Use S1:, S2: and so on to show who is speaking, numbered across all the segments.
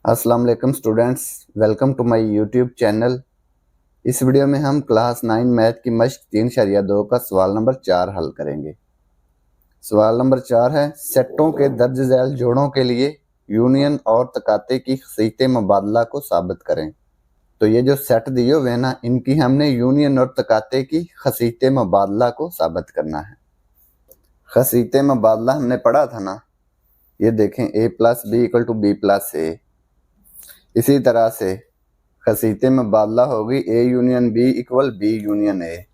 S1: अस्सलाम वालेकुम students, welcome to my YouTube channel. इस वीडियो में हम क्लास 9 मैथ की मश्क 3.2 का सवाल नंबर 4 हल करेंगे। सवाल नंबर 4 है, सेटों के दर्ज झैल जोड़ों के लिए यूनियन और तकाते की खसीत मुबादला को साबित करें। तो ये जो सेट दिए हुए हैं ना, इनकी हमने यूनियन और तकाते की खसीत मुबादला को साबित करना है। खसीत मुबादला हमने पढ़ा था ना, ये देखें a plus B equal to B plus A. इसी तरह से खसीते मुबादला होगी A union B equal B union A.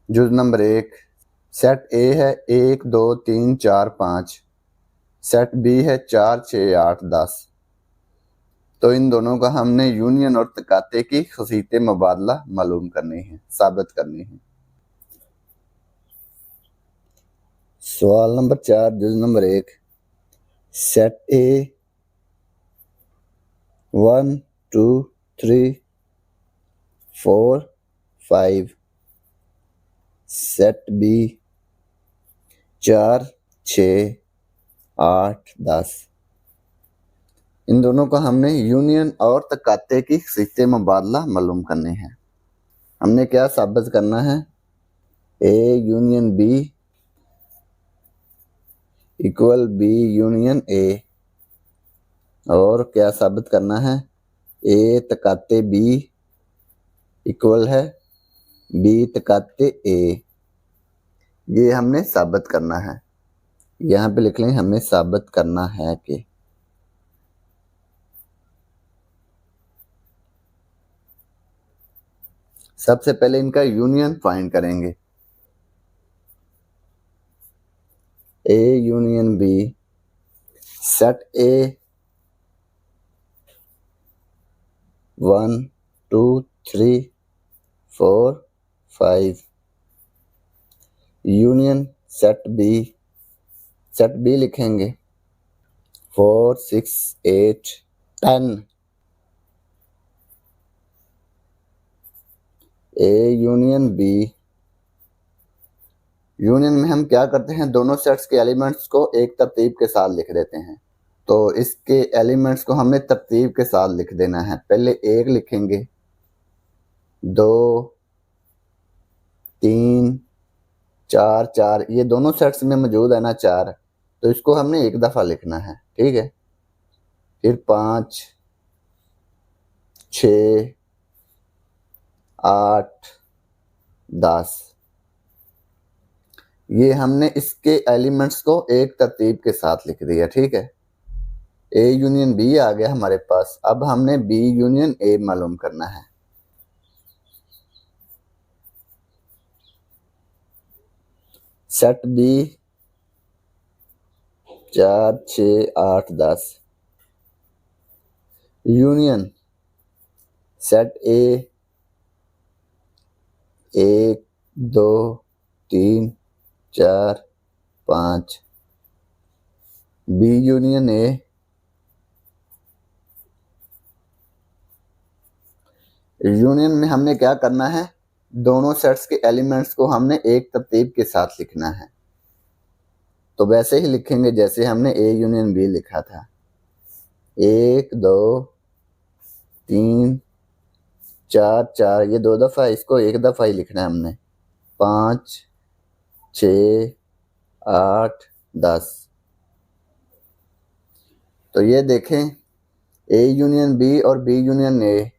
S1: जुज नंबर 1, सेट ए है 1 2 3 4 5, सेट बी है 4 6 8 10। तो इन दोनों का हमने यूनियन और तकाते की खसीते मुबादला मालूम करनी है, साबित करनी है। सवाल नंबर 4, जुज number 1, set A 1 2 3 4 5, set B 4 6 8 10। इन दोनों का हमने यूनियन और तकाते की खसीत मुबादला मालूम करनी है। हमने क्या साबित करना है? A union B equal B union A, और क्या साबित करना है? ए तकाते बी इक्वल है बी तकाते ए। ये हमने साबित करना है। यहाँ पे लिख लें, हमें साबित करना है कि सबसे पहले इनका यूनियन फाइंड करेंगे। A union B, set A 1 2 3 4 5, union set B लिखेंगे 4 6 8 10। ए यूनियन बी, यूनियन में हम क्या करते हैं, दोनों सेट्स के एलिमेंट्स को एक तरतीब के साथ लिख देते हैं। तो इसके एलिमेंट्स को हमने तरतीब के साथ लिख देना है। पहले 1 लिखेंगे, 2 3 4 4, ये दोनों सेट्स में मौजूद है ना 4, तो इसको हमने एक दफा लिखना है, ठीक है। फिर 5 6 8 10, ये हमने इसके एलिमेंट्स को एक तरतीब के साथ लिख दिया, ठीक है। ए यूनियन बी आ गया हमारे पास। अब हमने बी यूनियन ए मालूम करना है। Set B 4 6 8 10, union set A 1 2 3 4 5, B union A, union में हमने क्या करना है, दोनों सेट्स के एलिमेंट्स को हमने एक तरतीब के साथ लिखना है। तो वैसे ही लिखेंगे जैसे हमने ए यूनियन बी लिखा था। 1 2 3 4 4, ये 2 दफा, इसको एक दफा ही लिखना है हमने। 5 6 8 10। तो ये देखें, ए यूनियन बी और बी यूनियन ए,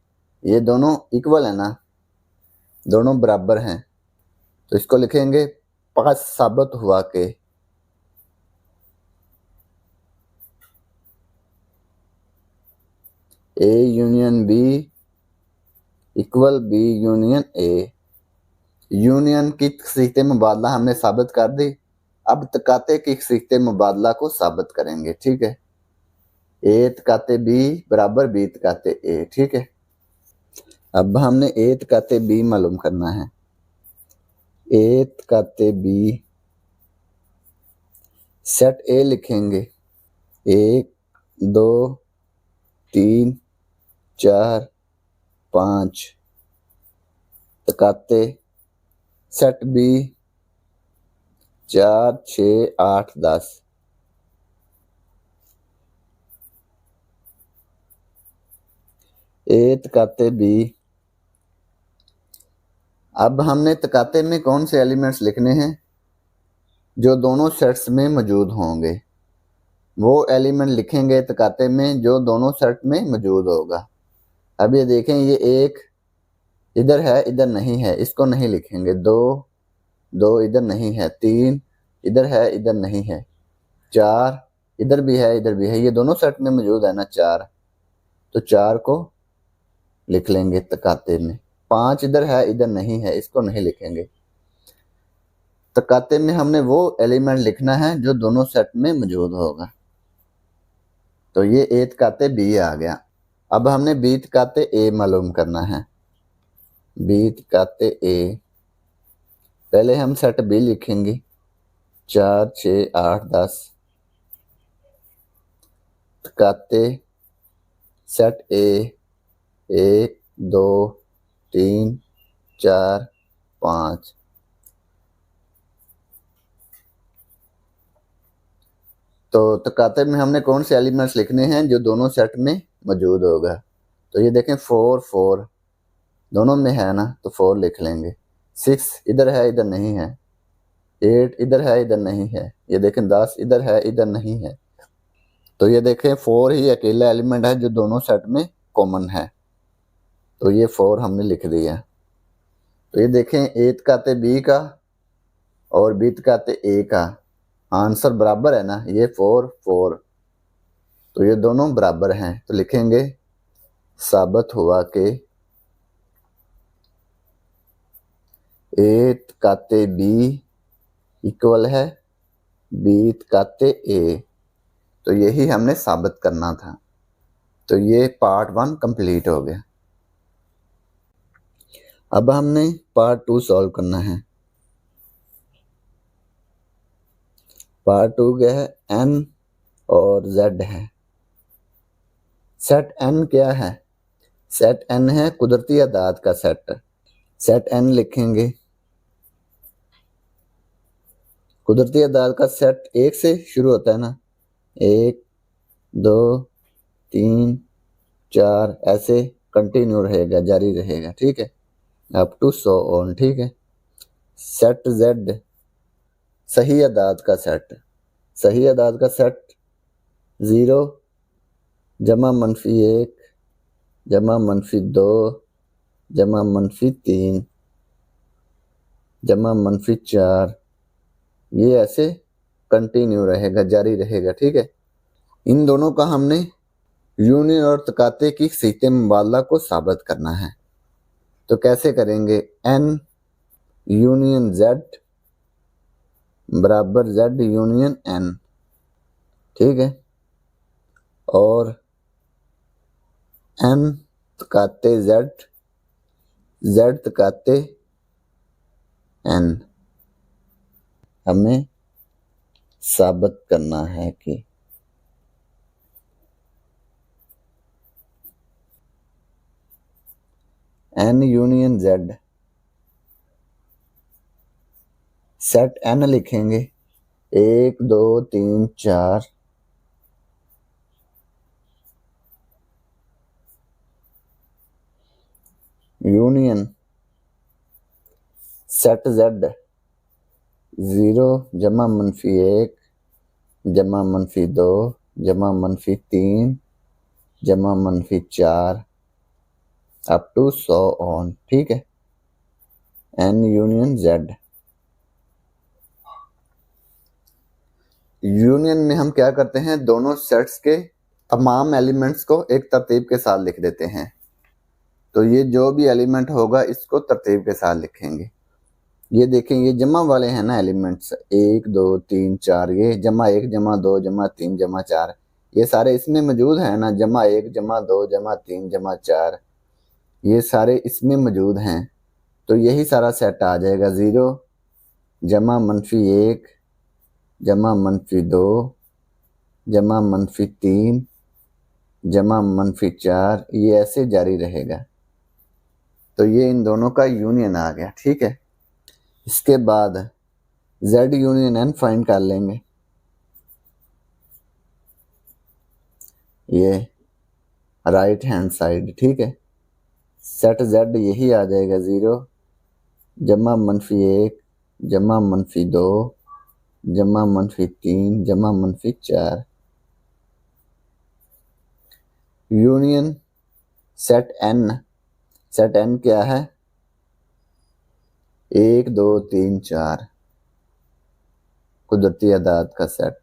S1: ये दोनों इक्वल है ना, दोनों बराबर हैं। तो इसको लिखेंगे 5 साबित हुआ के A union B equal B union A. Union की खसीत मुबादला हमने साबित कर दी। अब तकाते की खसीत मुबादला को साबित करेंगे, ठीक है। ए तकाते बी बराबर बी तकाते ए, ठीक है। अब हमने ए तकाते बी मालूम करना है। ए तकाते बी, सेट ए लिखेंगे 1 2 3 4 5, तकाते सेट बी 4 6 8 10। ए तकाते बी। अब हमने तकाते में कौन से एलिमेंट्स लिखने हैं जो दोनों सेट्स में मौजूद होंगे। वो एलिमेंट लिखेंगे तकाते में जो दोनों सेट में मौजूद होगा। अब ये देखें, ये एक इधर है इधर नहीं है, इसको नहीं लिखेंगे। दो इधर नहीं है, 3 इधर है इधर नहीं है, 4 इधर भी है इधर भी है, ये दोनों सेट में मौजूद है ना 4, तो 4 को लिख लेंगे तकाते में। 5 इधर है इधर नहीं है, इसको नहीं लिखेंगे। तकाते में हमने वो एलिमेंट लिखना है जो दोनों सेट में मौजूद होगा। तो ये ए तकाते बी आ गया। अब हमने बी तकाते ए मालूम करना है। बी तकाते ए, पहले हम सेट बी लिखेंगे, 4 6 8 10। तकाते सेट ए 1 2 3 4 5। तो तकाते में हमने कौन से एलिमेंट्स लिखने हैं जो दोनों सेट में मौजूद होगा। तो ये देखें 4 दोनों में है ना, तो 4 लिख लेंगे। 6 इधर है इधर नहीं है, 8 इधर है इधर नहीं है, ये देखें 10 इधर है इधर नहीं है। तो ये देखें 4 ही अकेला एलिमेंट है जो दोनों सेट में कॉमन है, तो ये 4 हमने लिख दिया। तो ये देखें ए तकाते बी का और बी तकाते ए का आंसर बराबर है ना, ये 4 4, तो ये दोनों बराबर हैं। तो लिखेंगे साबित हुआ कि ए तकाते बी इक्वल है बी तकाते ए। तो यही हमने साबित करना था। तो ये पार्ट 1 कंप्लीट हो गया। अब हमने पार्ट 2 सॉल्व करना है। पार्ट 2 क्या है, n और z है। सेट n क्या है, सेट n है कुदरती अदाद का सेट। सेट n लिखेंगे, कुदरती अदाद का सेट 1 से शुरू होता है ना, 1 2 3 4 ऐसे कंटिन्यू रहेगा, जारी रहेगा, ठीक है, अप टू 100 ऑन, ठीक है। सेट z सही अदाद का सेट, सही अदाद का सेट 0 जमा -1 जमा -2 जमा -3 जमा -4, ये ऐसे कंटिन्यू रहेगा, जारी रहेगा, ठीक है। इन दोनों का हमने यूनियन और तकाते की सीते मुबादला को साबित करना है। तो कैसे करेंगे, n यूनियन z बराबर z यूनियन n, ठीक है, और n तकाते z z तकाते n हमें साबित करना है कि n union z, set n लिखेंगे 1 2 3 4, यूनियन सेट z 0 जमा -1 जमा -2 जमा -3 जमा -4 अप टू 100 ऑन, ठीक है, n यूनियन z। यूनियन में हम क्या करते हैं, दोनों सेट्स के तमाम एलिमेंट्स को एक तरतीब के साथ लिख देते हैं। तो ये जो भी एलिमेंट होगा इसको तरतीब के साथ लिखेंगे। ये देखें, ये जमा वाले हैं ना एलिमेंट्स, 1 2 3 4, ये जमा 1 जमा 2 जमा 3 जमा 4, ये सारे इसमें मौजूद हैं ना, जमा 1 जमा 2 जमा 3 जमा 4, ये सारे इसमें मौजूद हैं। तो यही सारा सेट आ जाएगा। 0 जमा -1 जमा -2 जमा -3 जमा -4, ये ऐसे जारी रहेगा। तो ये इन दोनों का यूनियन आ गया, ठीक है। इसके बाद z यूनियन n फाइंड कर लेंगे। ये राइट हैंड साइड, ठीक है, सेट Z यही आ जाएगा 0 जमा -1 जमा -2 जमा -3 जमा -4 यूनियन सेट n क्या है 1 2 3 4 कुदरती अदाद का सेट।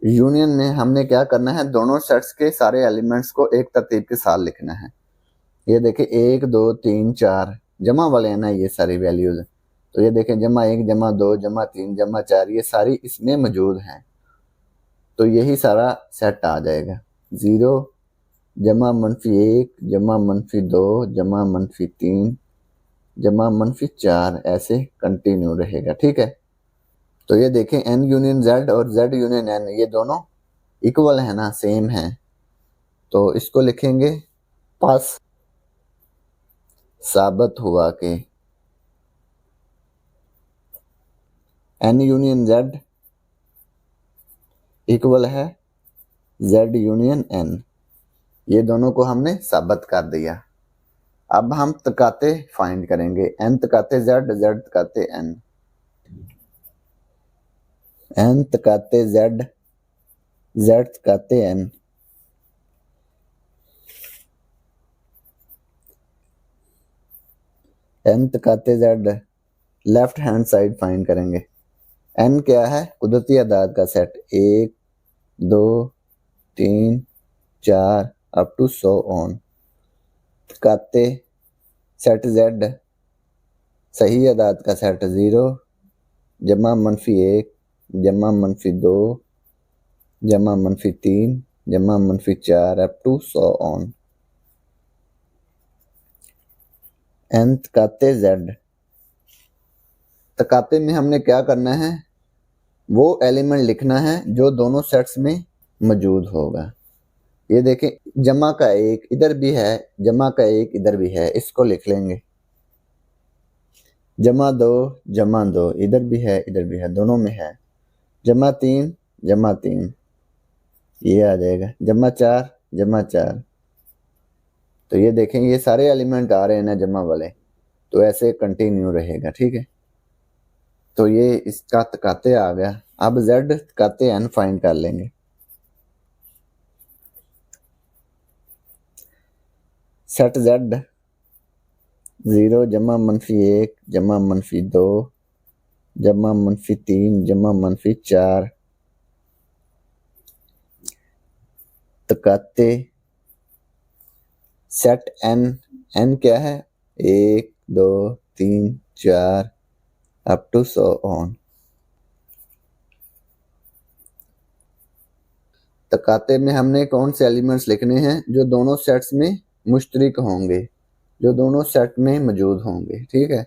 S1: यूनियन में हमने क्या करना है, दोनों सेट्स के सारे एलिमेंट्स को एक तरतीब के साथ लिखना है। ये देखिए 1 2 3 4 जमा वाले हैं ना ये सारी वैल्यूज, तो ये देखें जमा 1 जमा 2 जमा 3 जमा 4 ये सारी इसमें मौजूद हैं, तो यही सारा सेट आ जाएगा। 0 जमा -1 जमा -2 जमा -3 जमा -4 ऐसे कंटिन्यू रहेगा। ठीक है, तो ये देखें n यूनियन z और z यूनियन n ये दोनों इक्वल है ना, सेम है, तो इसको लिखेंगे पास साबित हुआ कि n यूनियन z इक्वल है z यूनियन n, ये दोनों को हमने साबित कर दिया। अब हम तकाते फाइंड करेंगे, n तकाते z z तकाते n, n तकाते z z तकाते n, n तकाते z left hand side find करेंगे। n क्या है कुदरती अदाद का सेट 1 2 3 4 अप टू 100 ऑन। तकाते सेट z सही अदाद का सेट 0 जमा -1 जमा -2 जमा -3 जमा -4 अप टू 100 ऑन। n तकाते z, तकाते में हमने क्या करना है, वो एलिमेंट लिखना है जो दोनों सेट्स में मौजूद होगा। ये देखें जमा का 1 इधर भी है, जमा का 1 इधर भी है, इसको लिख लेंगे। जमा 2 इधर भी है इधर भी है, दोनों में है। जमा 3 ये आ जाएगा। जमा 4 तो ये देखें ये सारे एलिमेंट आ रहे हैं ना जमा वाले, तो ऐसे कंटिन्यू रहेगा। ठीक है, तो ये इसका तकाते आ गया। अब z तकाते n फाइंड कर लेंगे। सेट z 0 जमा -1 जमा -2 जमा -3 जमा -4 तकाते सेट n क्या है 1 2 3 4 अप टू 100 ऑन। तकाते में हमने कौन से एलिमेंट्स लिखने हैं जो दोनों सेट्स में मुश्तरक होंगे, जो दोनों सेट में मौजूद होंगे। ठीक है,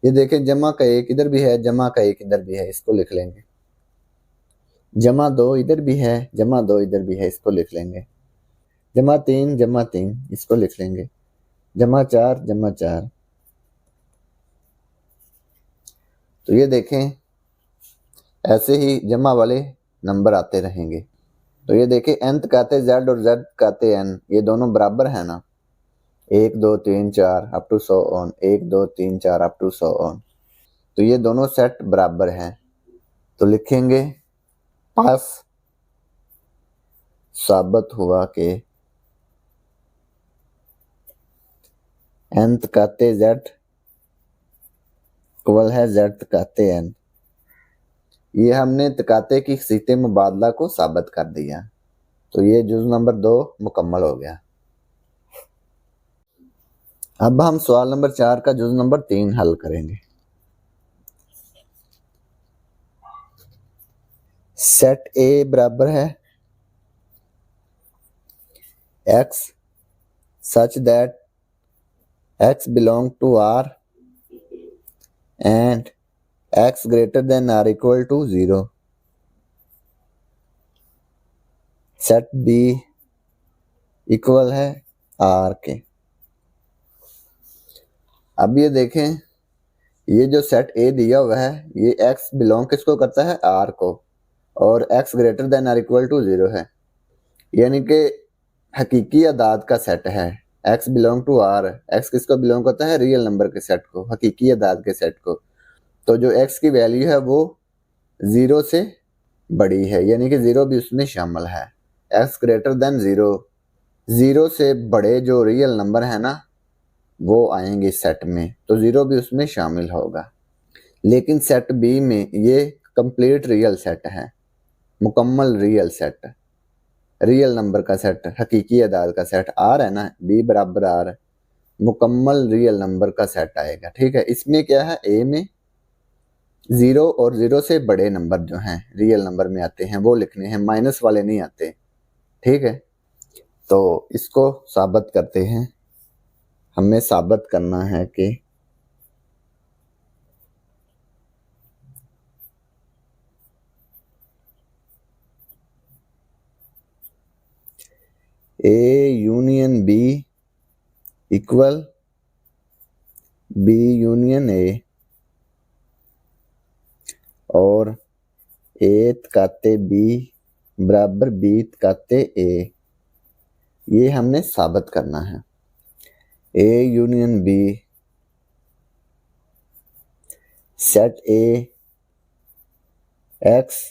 S1: ये देखें जमा का 1 इधर भी है, जमा का 1 इधर भी है, इसको लिख लेंगे। जमा 2 इधर भी है, जमा 2 इधर भी है, इसको लिख लेंगे। जमा 3 इसको लिख लेंगे। जमा 4 तो ये देखें ऐसे ही जमा वाले नंबर आते रहेंगे। तो ये देखें n तकाते z और z तकाते n ये दोनों बराबर है ना, 1 2 3 4 up to 100 on, 1 2 3 4 up to 100 on, तो ये दोनों सेट बराबर हैं, तो लिखेंगे पास साबित हुआ कि n तकाते z इक्वल है z तकाते n। ये हमने तकाते की खसीते मुबादला को साबित कर दिया, तो ये जुज़ नंबर 2 मुकम्मल हो गया। अब हम सवाल नंबर 4 का जुज़ नंबर 3 हल करेंगे। सेट a बराबर है x such that x belong to R and x greater than or equal to 0। Set b equal है R के। अब ये देखें ये जो सेट ए दिया हुआ है ये x बिलोंग किसको करता है, r को, और x greater than or equal to 0 है, यानी कि हकीकी अदाद का सेट है। x belong to r, x किसको बिलोंग करता है, रियल नंबर के सेट को, हकीकी अदाद के सेट को। तो जो x की वैल्यू है वो 0 से बड़ी है, यानी कि 0 भी उसमें शामिल है। x ग्रेटर देन 0, 0 से बड़े जो रियल नंबर है ना वो आएंगे सेट में, तो 0 भी उसमें शामिल होगा। लेकिन सेट बी में ये कंप्लीट रियल सेट है, मुकम्मल रियल सेट, रियल नंबर का सेट, हकीकी अदाद का सेट आर है ना, बी बराबर आर, मुकम्मल रियल नंबर का सेट आएगा। ठीक है, इसमें क्या है, ए में 0 और 0 से बड़े नंबर जो हैं रियल नंबर में आते हैं वो लिखने हैं, माइनस वाले नहीं आते। ठीक है, तो इसको साबित करते हैं। हमें साबित करना है कि A union B equal B union A, और ए काते बी बराबर बी काते ए, ये हमने साबित करना है। A union B, set A x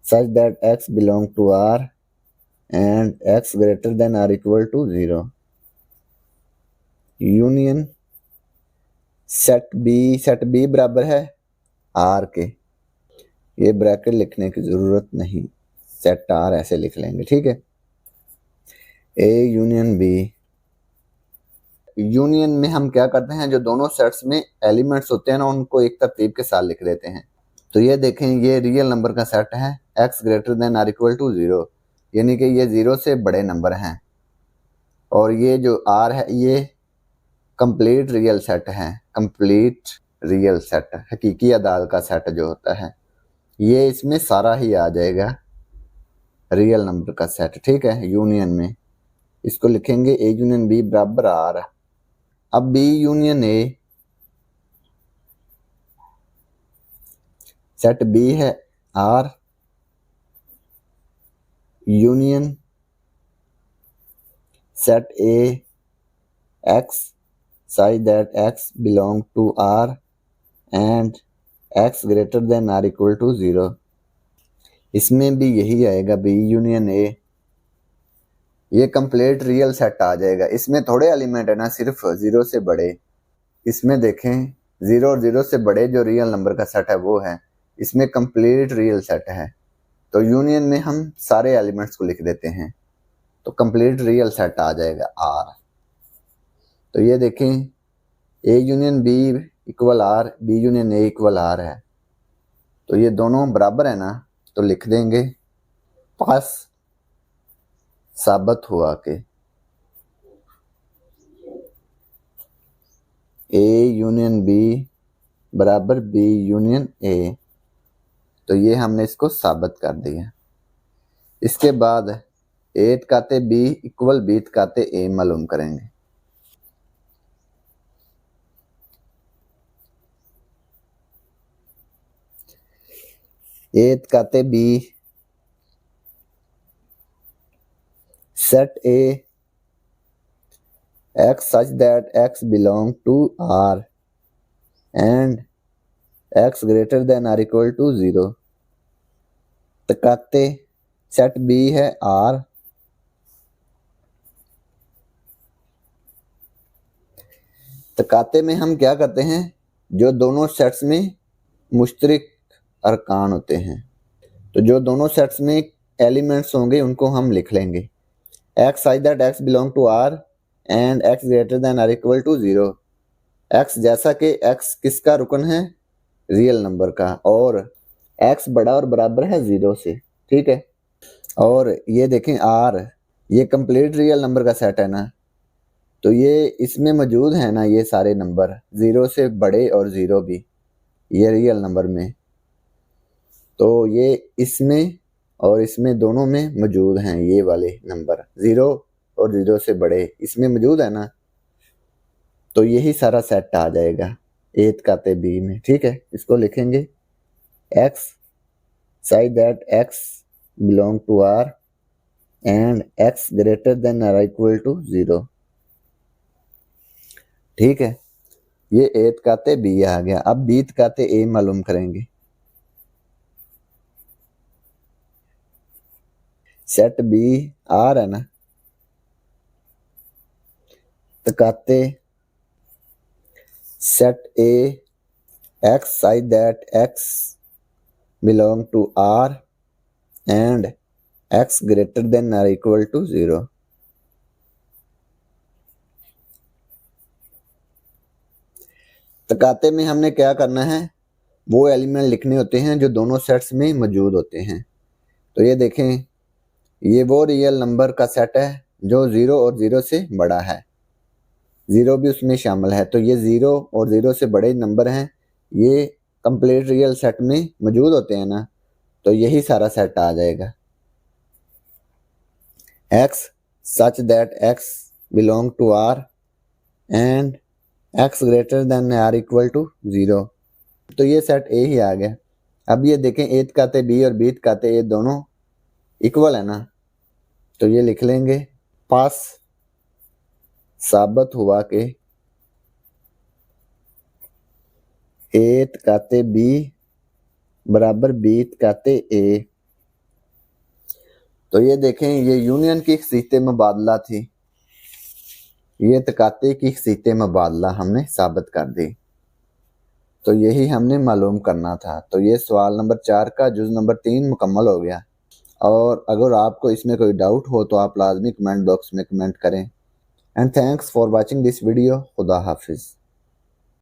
S1: such that x belong to R and x greater than or equal to 0, union set B बराबर है R के, ये ब्रैकेट लिखने की जरूरत नहीं, सेट R ऐसे लिख लेंगे। ठीक है, ए यूनियन बी, यूनियन में हम क्या करते हैं, जो दोनों सेट्स में एलिमेंट्स होते हैं ना उनको एक तरतीब के साथ लिख देते हैं। तो ये देखें, ये रियल नंबर का सेट है x greater than or equal to 0, यानी कि ये 0 से बड़े नंबर हैं, और ये जो r है ये कंप्लीट रियल सेट है, कंप्लीट रियल सेट, हकीकी अदाद का सेट जो होता है, ये इसमें सारा ही आ जाएगा रियल नंबर का सेट। ठीक है, यूनियन में इसको लिखेंगे ए यूनियन बी बराबर आर। अब B union A, set B है R union set A x such that x belong to R and x greater than or equal to 0, इसमें भी यही आएगा बी यूनियन ए, ये कंप्लीट रियल सेट आ जाएगा। इसमें थोड़े एलिमेंट है ना, सिर्फ 0 से बड़े, इसमें देखें 0 और 0 से बड़े जो रियल नंबर का सेट है वो है, इसमें कंप्लीट रियल सेट है। तो यूनियन में हम सारे एलिमेंट्स को लिख देते हैं, तो कंप्लीट रियल सेट आ जाएगा आर। तो ये देखें, A union B equal R, B union A equal R है, तो ये दोनों बराबर है ना, तो लिख देंगे पास साबित हुआ कि ए यूनियन बी बराबर बी यूनियन ए, तो ये हमने इसको साबित कर दिया। इसके बाद ए काते बी इक्वल बी काते ए मालूम करेंगे। ए काते B set A x such that x belong to R and x greater than or equal to 0, तकाते सेट B है R, तकाते में हम क्या करते हैं, जो दोनों सेट्स में मुश्तरक अरकान होते हैं, तो जो दोनों सेट्स में एलिमेंट्स होंगे उनको हम लिख लेंगे। x such that x belong to R and x greater than or equal to 0, x जैसा कि x किसका रुकन है, रियल नंबर का, और x बड़ा और बराबर है 0 से। ठीक है, और ये देखें R, ये कंप्लीट रियल नंबर का सेट है ना, तो ये इसमें मौजूद है ना ये सारे नंबर 0 से बड़े और 0 भी, ये रियल नंबर में, तो ये इसमें और इसमें दोनों में मौजूद हैं, ये वाले नंबर 0 और 0 से बड़े इसमें मौजूद है ना, तो यही सारा सेट आ जाएगा ए काते बी में। ठीक है, इसको लिखेंगे x such that x belong to R and x greater than और इक्वल टू 0। ठीक है, ये ए काते बी आ गया। अब बी काते ए मालूम करेंगे। सेट बी आर है ना, तो काते set A x such that x belong to R and x greater than और इक्वल टू 0। तकाते में हमने क्या करना है, वो एलिमेंट लिखने होते हैं जो दोनों सेट्स में मौजूद होते हैं। तो ये देखें, ये वो रियल नंबर का सेट है जो 0 और 0 से बड़ा है, 0 भी उसमें शामिल है। तो ये 0 और 0 से बड़े नंबर हैं, ये कंप्लीट रियल सेट में मौजूद होते हैं ना, तो यही सारा सेट आ जाएगा। x such that x belong to r and x greater than or equal to 0। तो ये सेट ए ही आ गया। अब ये देखें, ए काते बी और बी काते ए दोनों इक्वल है ना, तो ये लिख लेंगे पास साबित हुआ कि ए काते बी बराबर बी काते ए। तो ये देखें, ये यूनियन की खसीत मुबादला थी, ये तकाते की खसीत मुबादला हमने साबित कर दी। तो यही हमने मालूम करना था। तो ये सवाल नंबर 4 का जुज़ नंबर 3 मुकम्मल हो गया। और अगर आपको इसमें कोई डाउट हो तो आप लाजमी कमेंट बॉक्स में कमेंट करें। And thanks for watching this video. खुदा हाफिज़।